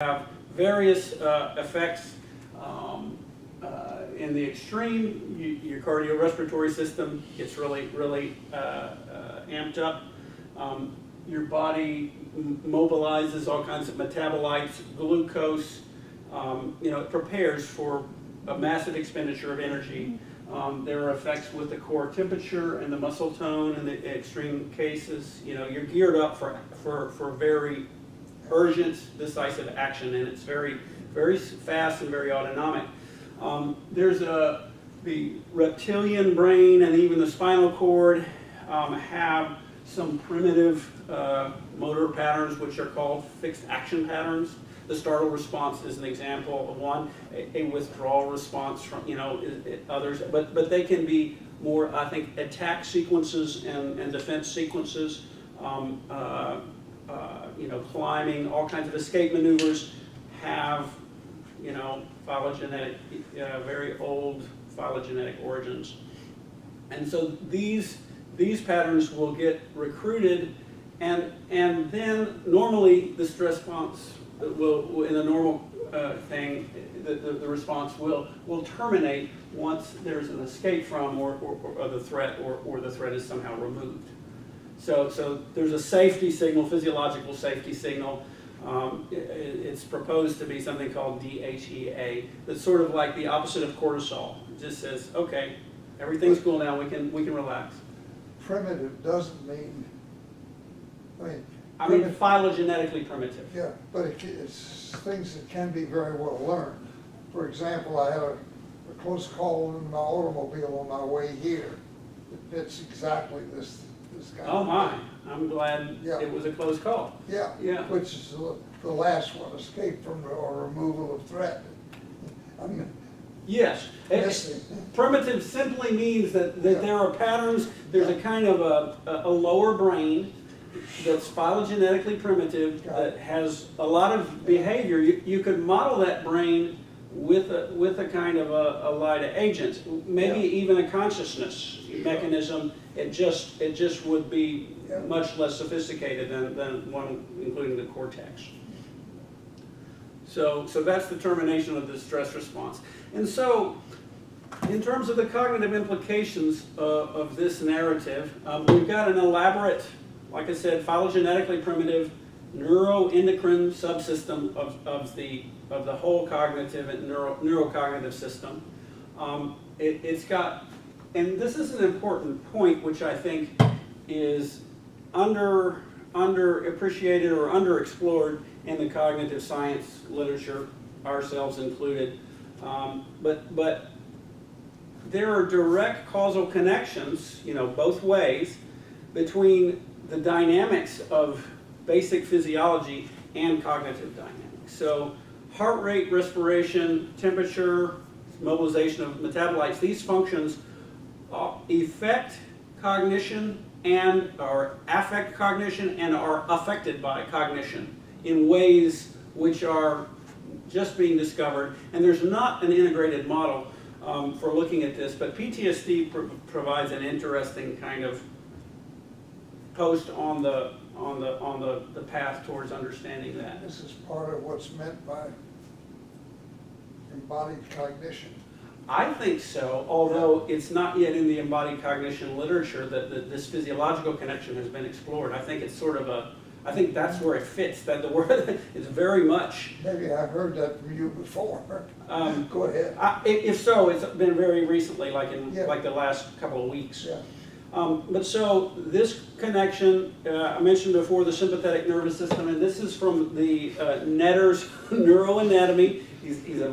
have various effects. In the extreme, your cardiorespiratory system gets really amped up. Your body mobilizes all kinds of metabolites, glucose. It prepares for a massive expenditure of energy. There are effects with the core temperature and the muscle tone in the extreme cases. You're geared up for very urgent, decisive action, and it's very fast and very autonomic. There's the reptilian brain and even the spinal cord have some primitive motor patterns which are called fixed action patterns. The startle response is an example of one. A withdrawal response from others, but they can be more, I think, attack sequences and defense sequences. Climbing, all kinds of escape maneuvers have phylogenetic, very old phylogenetic origins. And so these patterns will get recruited, and then normally the stress response will in a normal thing, the response will terminate once there's an escape from or the threat or the threat is somehow removed. So there's a safety signal, physiological safety signal. It's proposed to be something called DHEA. That's sort of like the opposite of cortisol. It just says, okay, everything's cool now. We can relax. Primitive doesn't mean. I mean phylogenetically primitive. Yeah, but it's things that can be very well learned. For example, I had a close call in my automobile on my way here. It fits exactly this guy. Oh my! I'm glad it was a close call. Yeah. Yeah. Which is the last one, escape from or removal of threat. Yes. Primitive simply means that there are patterns. There's a kind of a lower brain that's phylogenetically primitive that has a lot of behavior. You could model that brain with a kind of a LIDA agent, maybe even a consciousness mechanism. It just would be much less sophisticated than one including the cortex. So that's the termination of the stress response. And so, in terms of the cognitive implications of this narrative, we've got an elaborate, like I said, phylogenetically primitive neuroendocrine subsystem of the whole cognitive and neurocognitive system. It's got, and this is an important point which I think is underappreciated or underexplored in the cognitive science literature, ourselves included. But there are direct causal connections, both ways, between the dynamics of basic physiology and cognitive dynamics. So heart rate, respiration, temperature, mobilization of metabolites, these functions affect cognition or affect cognition and are affected by cognition in ways which are just being discovered. And there's not an integrated model for looking at this, but PTSD provides an interesting kind of post on the path towards understanding that. This is part of what's meant by embodied cognition. I think so, although it's not yet in the embodied cognition literature that this physiological connection has been explored. I think it's sort of I think that's where it fits, that the word is very much. Maybe I've heard that from you before. Go ahead. If so, it's been very recently, like in like the last couple of weeks. Yeah. But so this connection, I mentioned before the sympathetic nervous system, and this is from the Netter's neuroanatomy. He's a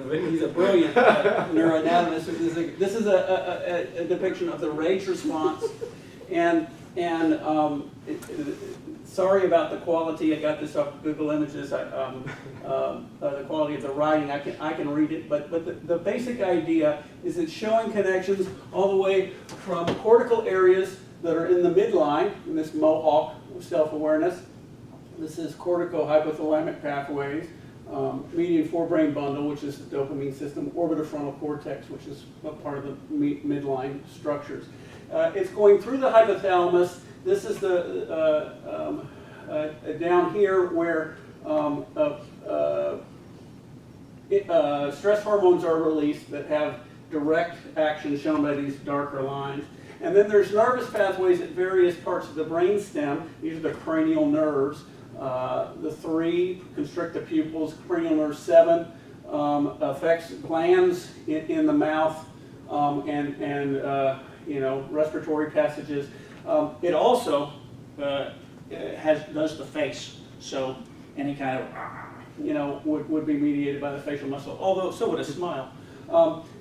brilliant neuroanatomist. This is a depiction of the rage response, and sorry about the quality. I got this off Google Images. The quality of the writing, I can read it, but the basic idea is it's showing connections all the way from cortical areas that are in the midline, in this mohawk of self-awareness. This is cortico-hypothalamic pathways, median forebrain bundle, which is the dopamine system, orbitofrontal cortex, which is a part of the midline structures. It's going through the hypothalamus. This is the down here where stress hormones are released that have direct action shown by these darker lines. And then there's nervous pathways at various parts of the brain stem. These are the cranial nerves. The 3 constrict the pupils. Cranial nerve 7 affects glands in the mouth and respiratory passages. It also does the face. So any kind of would be mediated by the facial muscle. Although so would a smile.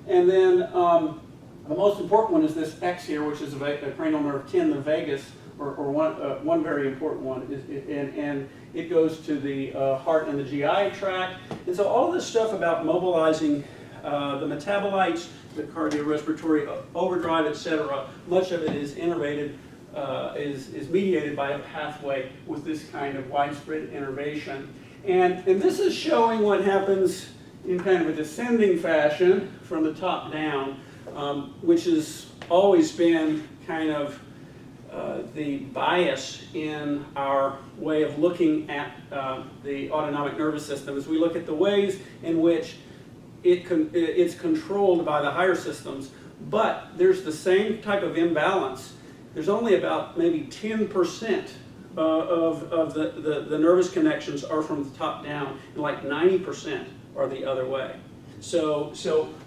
And then the most important one is this X here, which is a cranial nerve 10, the vagus, or one very important one, and it goes to the heart and the GI tract. And so all this stuff about mobilizing the metabolites, the cardiorespiratory overdrive, etc., much of it is innervated, is mediated by a pathway with this kind of widespread innervation. And this is showing what happens in kind of a descending fashion from the top down, which has always been kind of the bias in our way of looking at the autonomic nervous system, as we look at the ways in which it's controlled by the higher systems, but there's the same type of imbalance. There's only about maybe 10% of the nervous connections are from the top down, and like 90% are the other way. So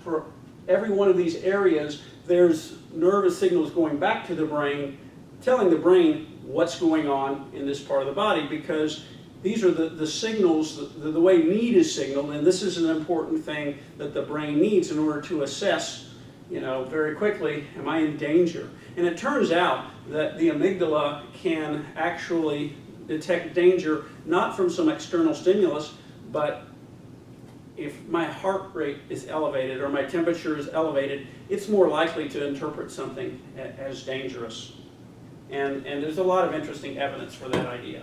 for every one of these areas, there's nervous signals going back to the brain, telling the brain what's going on in this part of the body, because these are the signals, the way need is signaled, and this is an important thing that the brain needs in order to assess, very quickly, am I in danger? And it turns out that the amygdala can actually detect danger not from some external stimulus, but if my heart rate is elevated or my temperature is elevated, it's more likely to interpret something as dangerous. And there's a lot of interesting evidence for that idea.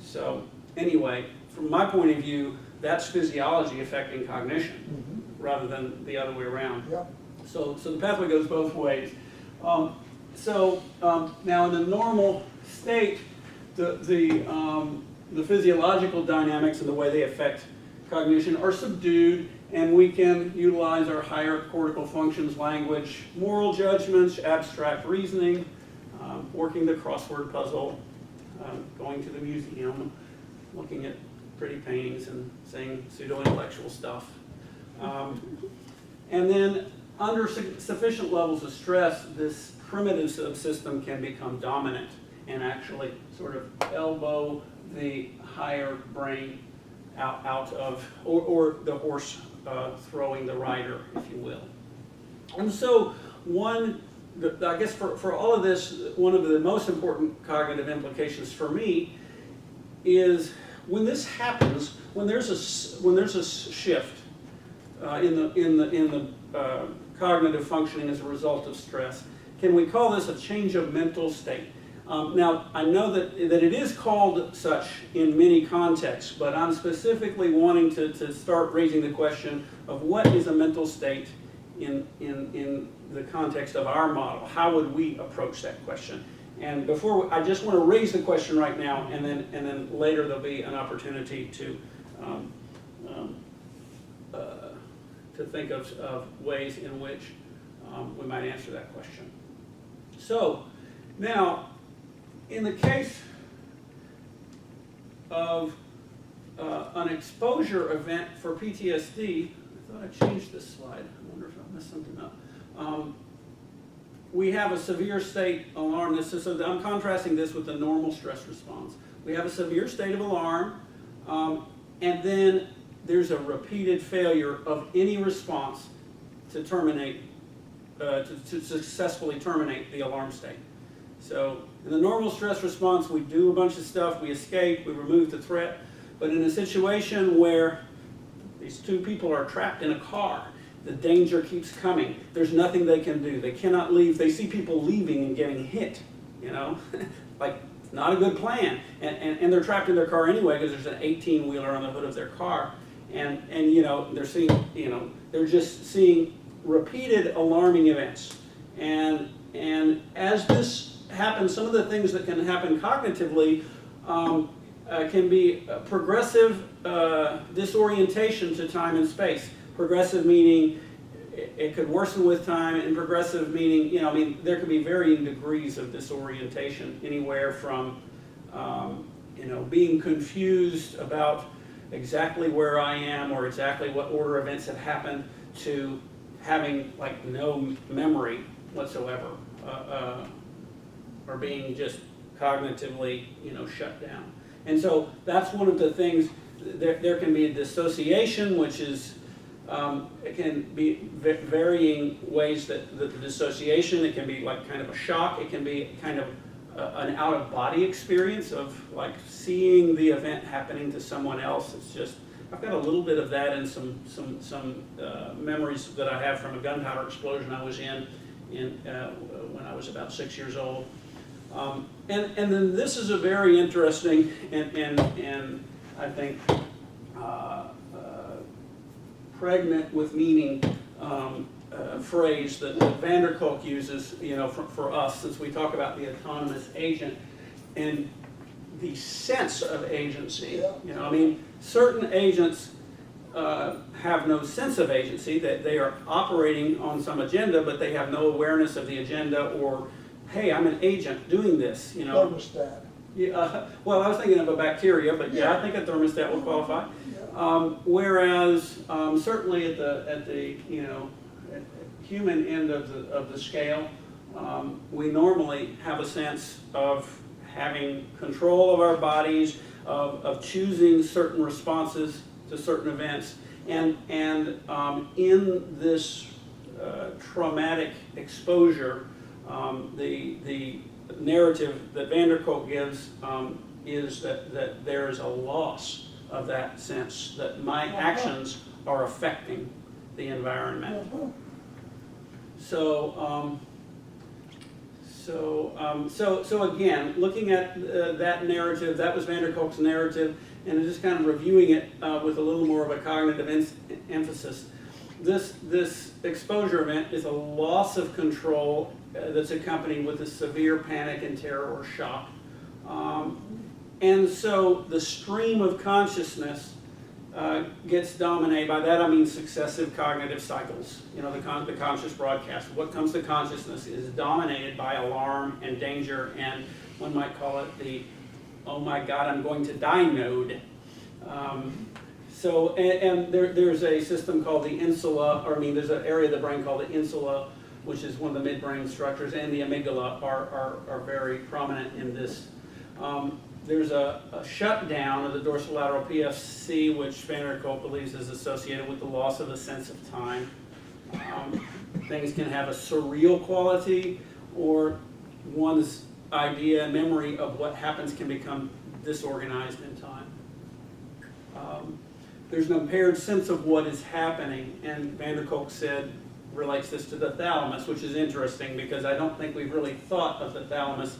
So anyway, from my point of view, that's physiology affecting cognition rather than the other way around. Yep. So the pathway goes both ways. Now in the normal state, the physiological dynamics and the way they affect cognition are subdued, and we can utilize our higher cortical functions, language, moral judgments, abstract reasoning, working the crossword puzzle, going to the museum, looking at pretty paintings and saying pseudo-intellectual stuff. And then under sufficient levels of stress, this primitive subsystem can become dominant and actually sort of elbow the higher brain out of, or the horse throwing the rider, if you will. And so I guess for all of this, one of the most important cognitive implications for me is when this happens, when there's a shift in the cognitive functioning as a result of stress, can we call this a change of mental state? Now, I know that it is called such in many contexts, but I'm specifically wanting to start raising the question of what is a mental state in the context of our model. How would we approach that question? And I just want to raise the question right now, and then later there'll be an opportunity to think of ways in which we might answer that question. So now, in the case of an exposure event for PTSD, I thought I changed this slide. I wonder if I messed something up. We have a severe state alarm. So I'm contrasting this with the normal stress response. We have a severe state of alarm, and then there's a repeated failure of any response to terminate, to successfully terminate the alarm state. So in the normal stress response, we do a bunch of stuff, we escape, we remove the threat, but in a situation where these two people are trapped in a car, the danger keeps coming, there's nothing they can do, they cannot leave, they see people leaving and getting hit, like, it's not a good plan, and they're trapped in their car anyway because there's an 18-wheeler on the hood of their car, and they're seeing, they're just seeing repeated alarming events, and as this happens, some of the things that can happen cognitively can be progressive disorientation to time and space. Progressive meaning it could worsen with time, and progressive meaning, you know, I mean, there could be varying degrees of disorientation, anywhere from, you know, being confused about exactly where I am or exactly what order events have happened, to having like no memory whatsoever, or being just cognitively, you know, shut down. And so that's one of the things. There can be a dissociation, which is, it can be varying ways that the dissociation, it can be like kind of a shock, it can be kind of an out-of-body experience of like seeing the event happening to someone else. It's just, I've got a little bit of that and some memories that I have from a gunpowder explosion I was in when I was about 6 years old. And then this is a very interesting and I think pregnant with meaning phrase that van der Kolk uses, you know, for us, since we talk about the autonomous agent and the sense of agency. Yeah. You know, I mean, certain agents have no sense of agency, that they are operating on some agenda, but they have no awareness of the agenda, or, hey, I'm an agent doing this, you know. Thermostat. Yeah, well, I was thinking of a bacteria, but yeah, I think a thermostat will qualify. Yeah. Whereas certainly at the you know, human end of the scale, we normally have a sense of having control of our bodies, of choosing certain responses to certain events, and in this traumatic exposure, the narrative that van der Kolk gives is that there is a loss of that sense, that my actions are affecting the environment. So again, looking at that narrative, that was van der Kolk's narrative, and just kind of reviewing it with a little more of a cognitive emphasis. This exposure event is a loss of control that's accompanied with a severe panic and terror or shock. And so the stream of consciousness gets dominated. By that I mean successive cognitive cycles. You know, the conscious broadcast. What comes to consciousness is dominated by alarm and danger, and one might call it the, oh my God, I'm going to die node. There's a system called the insula, or I mean, there's an area of the brain called the insula, which is one of the midbrain structures, and the amygdala are very prominent in this. There's a shutdown of the dorsolateral PFC, which van der Kolk believes is associated with the loss of a sense of time. Things can have a surreal quality, or one's idea and memory of what happens can become disorganized in time. There's an impaired sense of what is happening, and van der Kolk relates this to the thalamus, which is interesting because I don't think we've really thought of the thalamus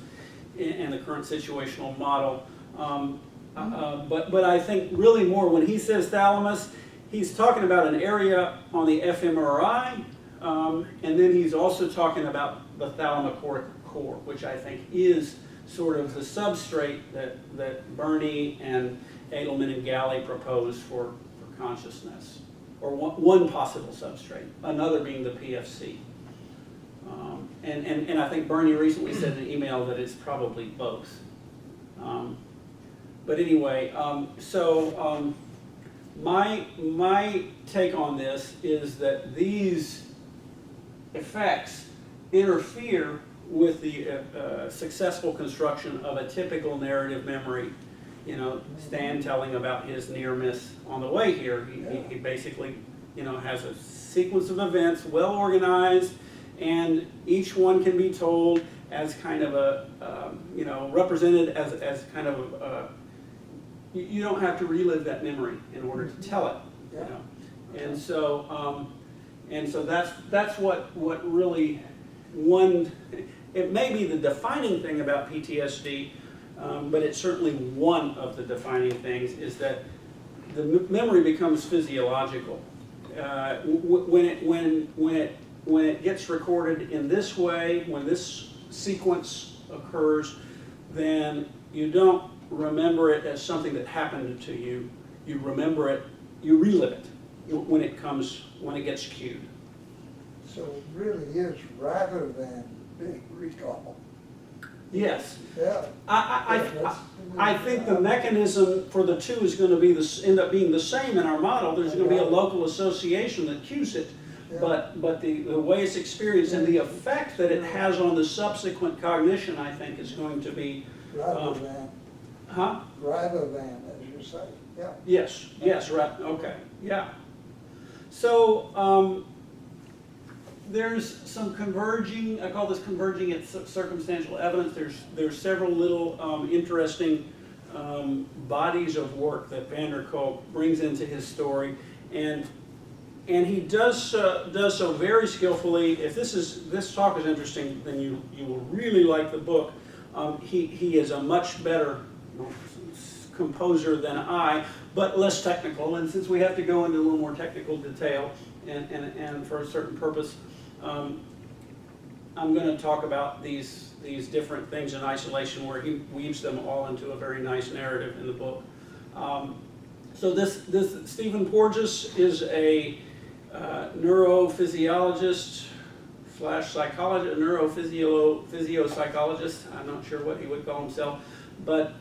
in the current situational model. But I think really more when he says thalamus, he's talking about an area on the fMRI, and then he's also talking about the thalamochoric core, which I think is sort of the substrate that Bernie and Edelman and Galley proposed for consciousness, or one possible substrate, another being the PFC. And I think Bernie recently said in an email that it's probably both. But anyway, my take on this is that these effects interfere with the successful construction of a typical narrative memory. You know, Stan telling about his near miss on the way here. He basically, you know, has a sequence of events, well organized, and each one can be told as kind of a, you know, represented as kind of you don't have to relive that memory in order to tell it. You know, and so that's what really it may be the defining thing about PTSD. But it's certainly one of the defining things, is that the memory becomes physiological. When it gets recorded in this way, when this sequence occurs, then you don't remember it as something that happened to you. you remember it, you relive it when it gets cued. So it really is rather than big recall. Yes. Yeah. I think the mechanism for the two is going to end up being the same in our model. There's going to be a local association that cues it, Yeah. but the way it's experienced and the effect that it has on the subsequent cognition, I think, is going to be Rather than, rather than, as you say, yeah. Yes, right, okay, yeah. So, there's some converging, I call this converging at circumstantial evidence. There's several little interesting bodies of work that van der Kolk brings into his story, and he does so very skillfully. If this talk is interesting, then you will really like the book. He is a much better composer than I, but less technical. And since we have to go into a little more technical detail, and for a certain purpose, I'm going to talk about these different things in isolation, where he weaves them all into a very nice narrative in the book. So this Stephen Porges is a neurophysiologist / psychologist, neurophysiopsychologist. I'm not sure what he would call himself, but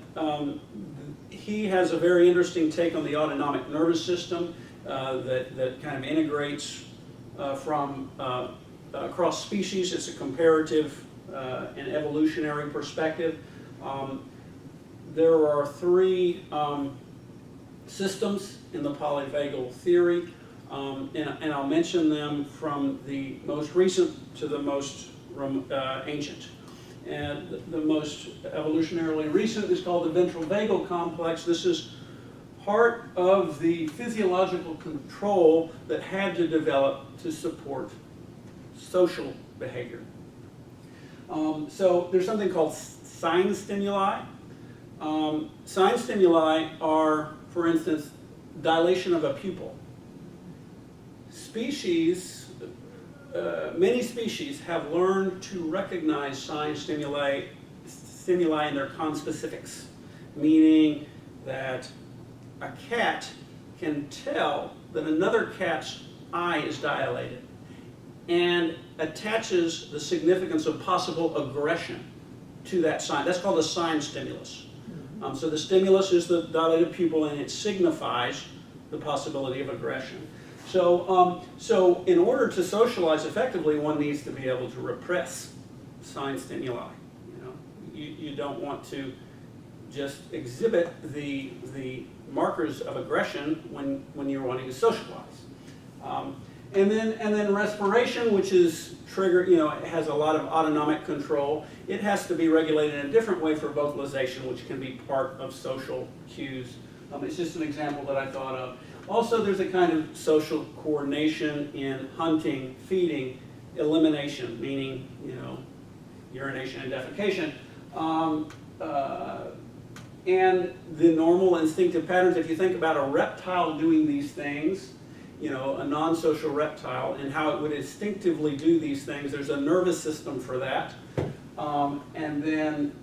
he has a very interesting take on the autonomic nervous system that kind of integrates from across species. It's a comparative and evolutionary perspective. There are three systems in the polyvagal theory, and I'll mention them from the most recent to the most ancient. And the most evolutionarily recent is called the ventral vagal complex. This is part of the physiological control that had to develop to support social behavior. So there's something called sign stimuli. Sign stimuli are, for instance, dilation of a pupil. Many species have learned to recognize sign stimuli in their conspecifics, meaning that a cat can tell that another cat's eye is dilated and attaches the significance of possible aggression to that sign. That's called a sign stimulus. So the stimulus is the dilated pupil, and it signifies the possibility of aggression. So in order to socialize effectively, one needs to be able to repress sign stimuli. You don't want to just exhibit the markers of aggression when you're wanting to socialize. And then respiration, which is trigger, it has a lot of autonomic control. It has to be regulated in a different way for vocalization, which can be part of social cues. It's just an example that I thought of. Also, there's a kind of social coordination in hunting, feeding, elimination, meaning, urination and defecation. And the normal instinctive patterns. If you think about a reptile doing these things, a non-social reptile, and how it would instinctively do these things, there's a nervous system for that. And then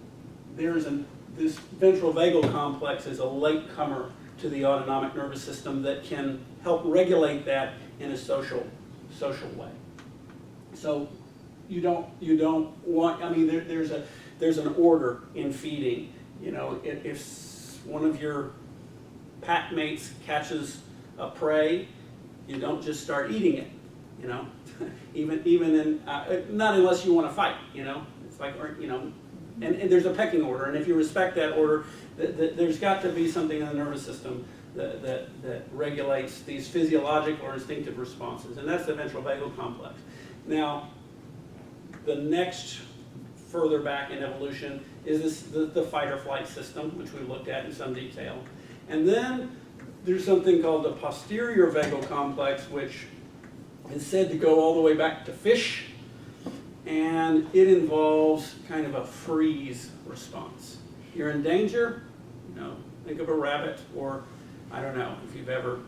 there's this ventral vagal complex is a latecomer to the autonomic nervous system that can help regulate that in a social way. So you don't want, there's an order in feeding. If one of your pack mates catches a prey, you don't just start eating it, even in, not unless you want to fight, it's like, and there's a pecking order, and if you respect that order, there's got to be something in the nervous system that regulates these physiological or instinctive responses, and that's the ventral vagal complex. Now, the next further back in evolution is the fight or flight system, which we looked at in some detail. And then there's something called the posterior vagal complex, which is said to go all the way back to fish, and it involves kind of a freeze response. You're in danger, think of a rabbit, or I don't know if you've ever,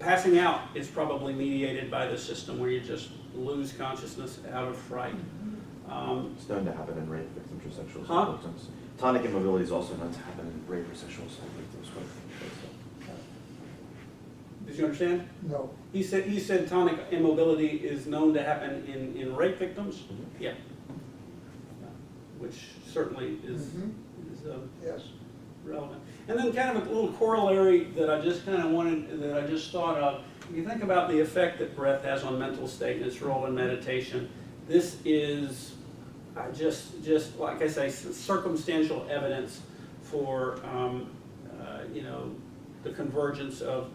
passing out is probably mediated by the system where you just lose consciousness out of fright. It's known to happen in rape victims or sexual Huh? assault victims. Tonic immobility is also known to happen in rape or sexual assault victims. Did you understand? No. He said tonic immobility is known to happen in rape victims. Mhm. Yeah. Which certainly is, Mhm. is Yes. relevant. And then kind of a little corollary that I just thought of. If you think about the effect that breath has on mental state and its role in meditation, this is just like I say, circumstantial evidence for you know, the convergence of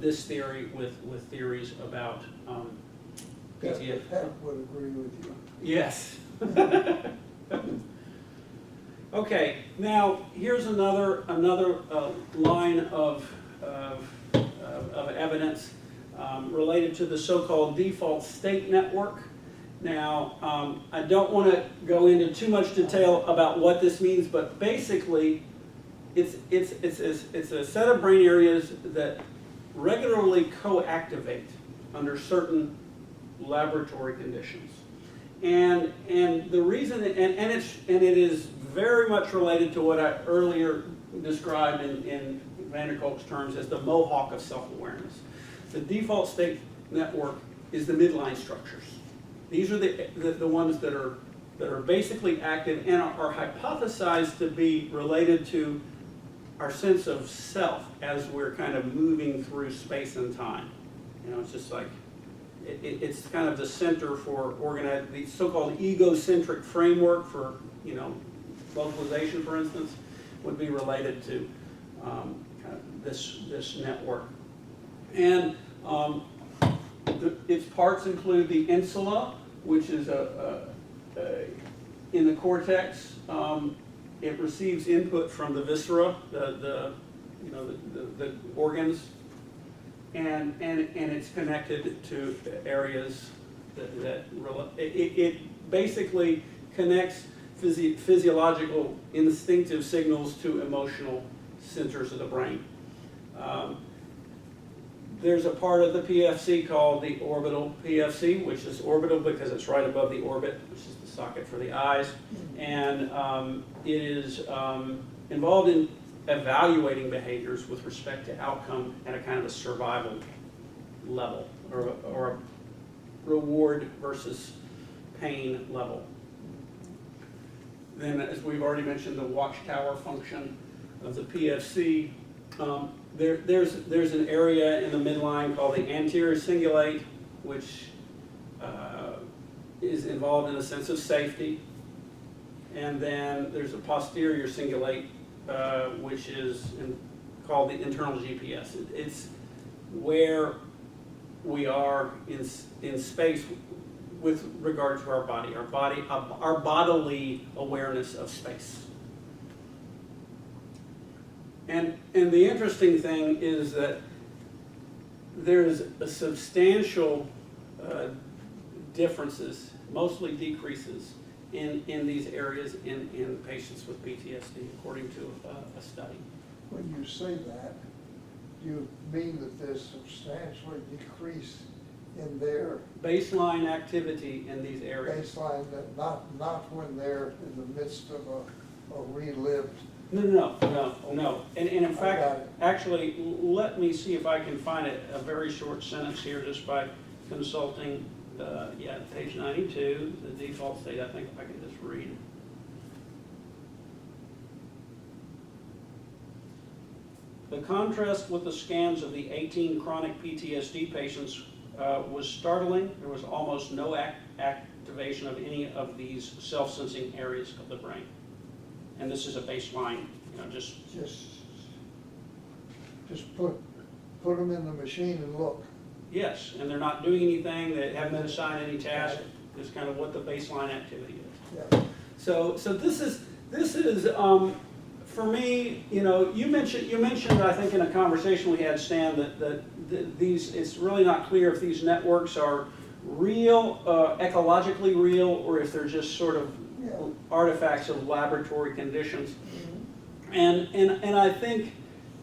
this theory with theories about PTSD. Pat would agree with you. Yes. Okay, now here's another line of evidence related to the so-called default state network. Now, I don't want to go into too much detail about what this means, but basically, it's a set of brain areas that regularly co-activate under certain laboratory conditions. And the reason, and it is very much related to what I earlier described in Van der Kolk's terms as the mohawk of self-awareness. The default state network is the midline structures. These are the ones that are basically active and are hypothesized to be related to our sense of self as we're kind of moving through space and time. You know, it's just like, it's kind of the center for the so-called egocentric framework for, you know, localization, for instance, would be related to kind of this network. And its parts include the insula, which is in the cortex. It receives input from the viscera, the organs, and it's connected to areas that it basically connects physiological instinctive signals to emotional centers of the brain. There's a part of the PFC called the orbital PFC, which is orbital because it's right above the orbit, which is the socket for the eyes. And it is involved in evaluating behaviors with respect to outcome at a kind of a survival level, or a reward versus pain level. Then, as we've already mentioned, the watchtower function of the PFC. There's an area in the midline called the anterior cingulate, which is involved in a sense of safety. And then there's a posterior cingulate, which is called the internal GPS. It's where we are in space with regard to our body, our bodily awareness of space. And the interesting thing is that there's a substantial differences, mostly decreases, in these areas in patients with PTSD, according to a study. When you say that, you mean that there's substantially decrease in their Baseline activity in these areas. baseline, that not when they're in the midst of a relived. No. And in I got fact, it. actually, let me see if I can find a very short sentence here just by consulting, page 92, the default state. I think I can just read. The contrast with the scans of the 18 chronic PTSD patients was startling. There was almost no activation of any of these self-sensing areas of the brain. And this is a baseline, just put them in the machine and look. yes, and they're not doing anything, they haven't been assigned any task. It's kind of what the baseline activity is. Yeah. So this is for me, you mentioned I think in a conversation we had, Stan, that these, it's really not clear if these networks are real, ecologically real, or if they're just sort of artifacts of laboratory conditions. Mm-hmm. And I think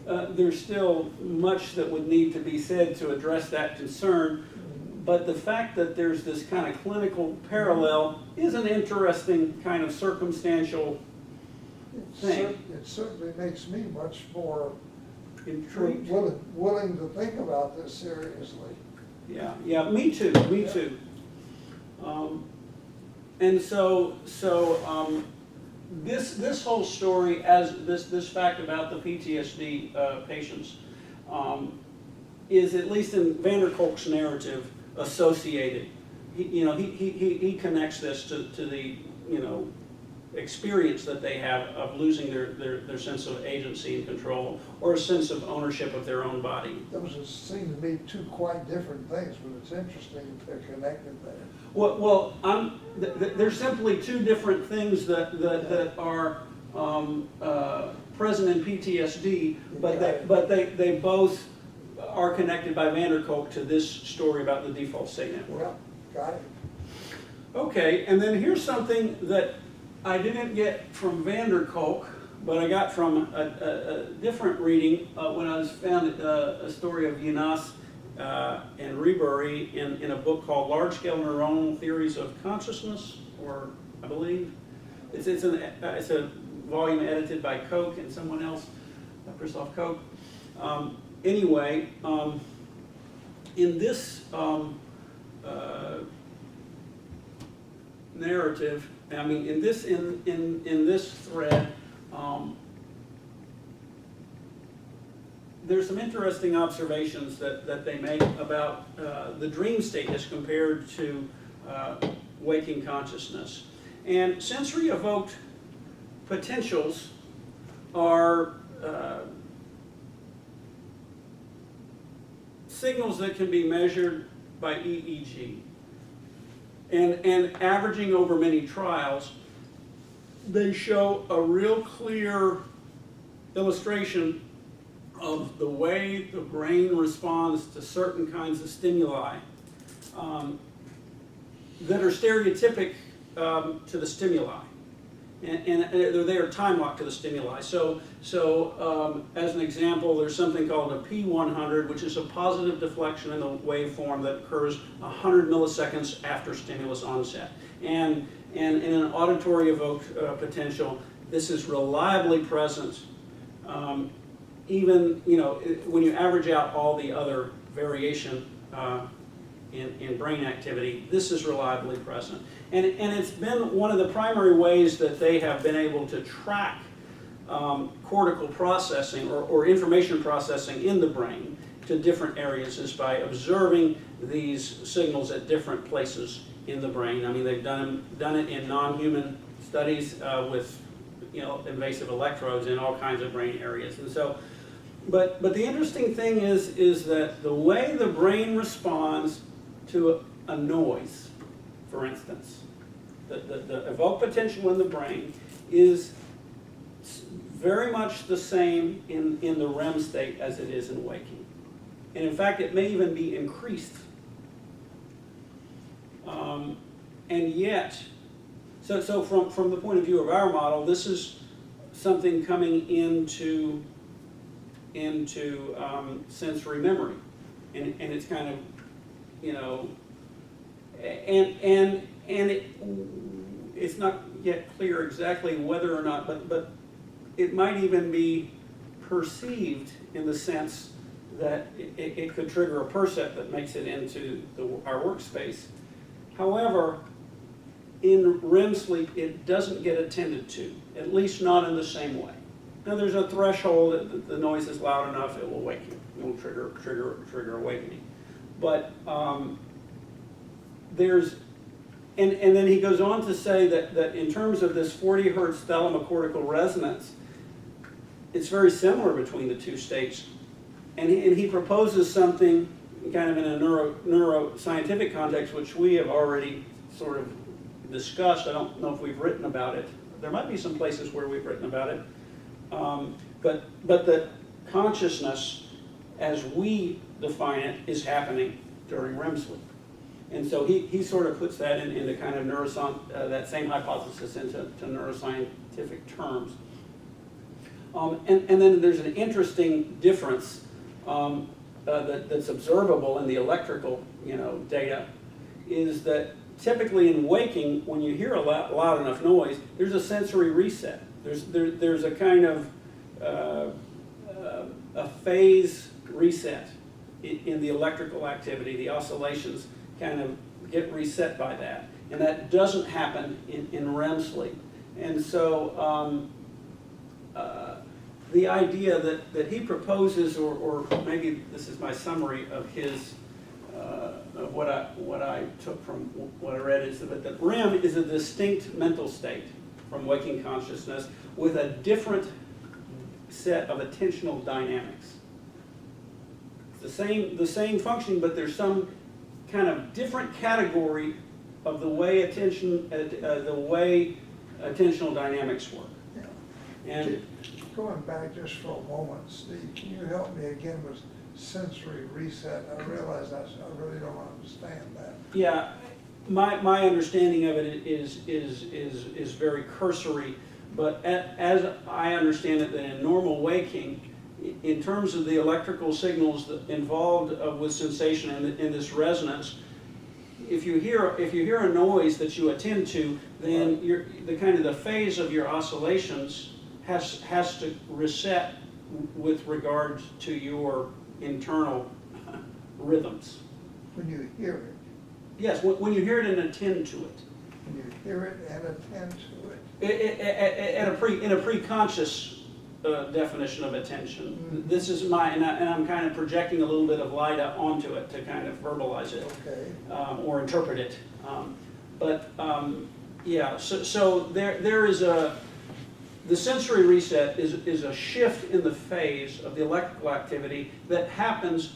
there's still much that would need to be said to address that concern, but the fact that there's this kind of clinical parallel is an interesting kind of circumstantial thing. It certainly makes me much more intrigued. willing to think about this seriously. Yeah, me too, me too. And so this whole story, as this fact about the PTSD patients, is, at least in van der Kolk's narrative, associated. He connects this to the experience that they have of losing their sense of agency and control, or a sense of ownership of their own body. Those seem to be two quite different things, but it's interesting if they're connected there. Well, they're simply two different things that are present in PTSD, but they both are connected by van der Kolk to this story about the default state network. Well, got it. Okay, and then here's something that I didn't get from van der Kolk, but I got from a different reading when I found a story of Jonas and Rebury in a book called Large-Scale Neuronal Theories of Consciousness, or I believe. It's a volume edited by Koch and someone else, Christoph Koch. Anyway, in this narrative, I mean, in this thread, there's some interesting observations that they make about the dream state as compared to waking consciousness. And sensory evoked potentials are signals that can be measured by EEG. And averaging over many trials, they show a real clear illustration of the way the brain responds to certain kinds of stimuli that are stereotypic to the stimuli. And they are time locked to the stimuli. So as an example, there's something called a P100, which is a positive deflection in the waveform that occurs 100 milliseconds after stimulus onset. And in an auditory evoked potential, this is reliably present. Even when you average out all the other variation in brain activity, this is reliably present. And it's been one of the primary ways that they have been able to track cortical processing or information processing in the brain to different areas, is by observing these signals at different places in the brain. I mean, they've done it in non-human studies with invasive electrodes in all kinds of brain areas. And so, but the interesting thing is that the way the brain responds to a noise, for instance, the evoked potential in the brain is very much the same in the REM state as it is in waking. And in fact, it may even be increased. And yet, so from the point of view of our model, this is something coming into sensory memory. And it's kind of, it's not yet clear exactly whether or not, but it might even be perceived in the sense that it could trigger a percept that makes it into our workspace. However, in REM sleep, it doesn't get attended to, at least not in the same way. Now, there's a threshold that the noise is loud enough, it will wake you. It will trigger awakening. But and then he goes on to say that in terms of this 40 hertz thalamocortical resonance, it's very similar between the two states. And he proposes something kind of in a neuroscientific context, which we have already sort of discussed. I don't know if we've written about it. There might be some places where we've written about it. But that consciousness, as we define it, is happening during REM sleep. And so he sort of puts that into kind of that same hypothesis into neuroscientific terms. And then there's an interesting difference that's observable in the electrical data, is that typically in waking, when you hear a loud enough noise, there's a sensory reset. There's a kind of a phase reset in the electrical activity. The oscillations kind of get reset by that. And that doesn't happen in REM sleep. And so the idea that he proposes, or maybe this is my summary of his, of what I took from what I read, is that REM is a distinct mental state from waking consciousness with a different set of attentional dynamics. It's the same function, but there's some kind of different category of the way attentional dynamics work. Yeah. And Going back just for a moment, Steve, can you help me again with sensory reset? I realize I really don't understand that. yeah, my understanding of it is very cursory, but as I understand it, that in normal waking, in terms of the electrical signals that involved with sensation in this resonance, if you hear a noise that you attend to, then the phase of your oscillations has to reset with regard to your internal rhythms. When you hear it, Yes, when you hear it and attend to it. when you hear it and attend to it. In a pre-conscious definition of attention. This is and I'm kind of projecting a little bit of LIDA onto it to kind of verbalize it. Okay. Or interpret it. Yeah, so there is the sensory reset is a shift in the phase of the electrical activity that happens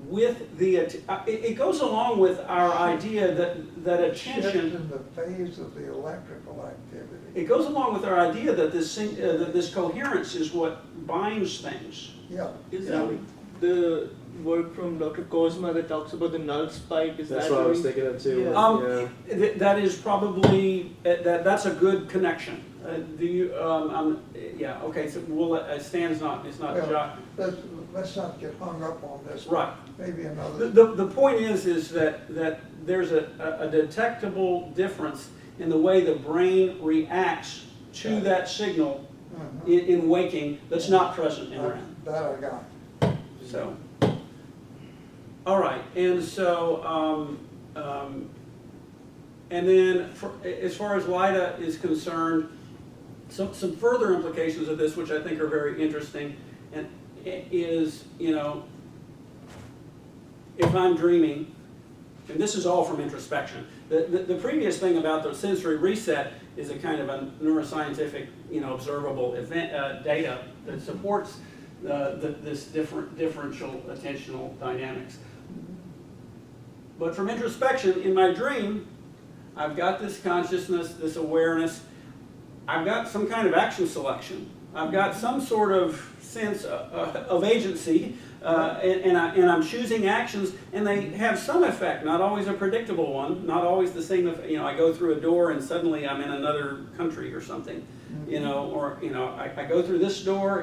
with it goes along with our idea that attention. Shift in the phase of the electrical activity. It goes along with our idea that this coherence is what binds things. Yeah. Is Yeah. that the work from Dr. Kozma that talks about the null spike? Is That's that what I was doing- thinking of too. Yeah. That is probably that's a good connection. Do you? Yeah. Okay. So Stan's not. It's not. Well, let's not get hung up on this. Right. Maybe another. The point is that there's a detectable difference in the way the brain reacts to that signal in waking that's not present in REM. That I got. So, all right, and so, and then as far as LIDA is concerned, some further implications of this, which I think are very interesting, and is, if I'm dreaming, and this is all from introspection. The previous thing about the sensory reset is a kind of a neuroscientific, observable event data that supports this differential attentional dynamics. But from introspection, in my dream, I've got this consciousness, this awareness. I've got some kind of action selection. I've got some sort of sense of agency, and I'm choosing actions, and they have some effect, not always a predictable one, not always the same. I go through a door and suddenly I'm in another country or something, or I go through this door.